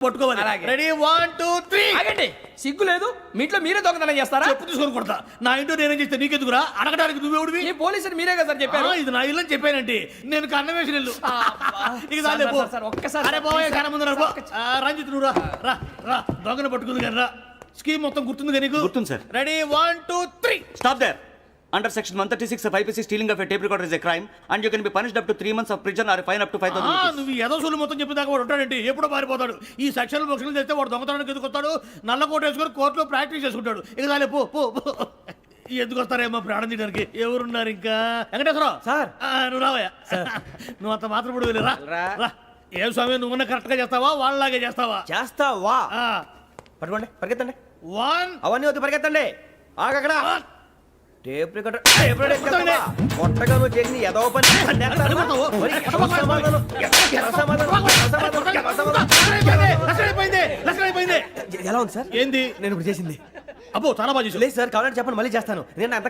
పట్టుకోవాలి. రెడీ 1 2 3. ఆగండి, సిగ్గు లేదు? మీ ఇంట్లో మీరే దొంగతనం చేస్తారా? చెప్పు తీసుకొని కొడతా. నా ఇంట్లో నేనేం చేస్తే నీకెందుకురా? అడగడానికి నువ్వెవడివి? ఈ పోలీసులు మీరే కదా సార్ చెప్పారు. ఇది నా ఇల్లు అని చెప్పానండి. నేను కన్న వేసిన ఇల్లు. ఇక చాలే పో. సార్, ఒక్కసారి అరే బాబు కన్న ముందు రా. రంజిత్ నువ్వు రా రా రా. దొంగను పట్టుకుంది కానీ రా. స్కీమ్ మొత్తం గుర్తుంది కదా నీకు? గుర్తుంది sir. Ready 1 2 3. Stop there. Under section 136 of IPC, stealing of a tape recorder is a crime, and you can be punished up to 3 months of prison or a fine up to 5,000 rupees. నువ్వు ఏదో సొల్లు మొత్తం చెప్పేదాకా వాడు ఉంటాడండి. ఎప్పుడో పారిపోతాడు. ఈ సెక్షన్ బొక్షన్లు చేస్తే వాడు దొంగతనానికి ఎందుకు వస్తాడు? నల్ల కోట వేసుకొని కోర్టులో ప్రాక్టీస్ చేసుకుంటాడు. ఇక చాలే పో పో పో. ఎందుకు వస్తారేమో ప్రాణం తీయడానికి? ఎవరున్నారు ఇంకా? వెంకటేశ్వరరావు సార్. నువ్వు రావయ్యా. నువ్వు అంత మాత్రం ఇప్పుడు వెళ్ళి రా రా. ఏం స్వామి నువ్వున్న కరెక్ట్ గా చేస్తావా వాళ్ళలాగే చేస్తావా? చేస్తావా? పట్టుకోండి, పరిగెత్తండి. 1 అవన్నీ వద్దు, పరిగెత్తండి. ఆగక్కడ టేప్ రికార్డర్ కొత్తగా నువ్వు చేసిన ఏదో పని ఎలా ఉంది సార్? ఏంది? నేను ఇప్పుడు చేసింది అబ్బో చాలా బాగా చేసావు. లేదు సార్, కావాలంటే చెప్పండి, మళ్ళీ చేస్తాను. నేను అంత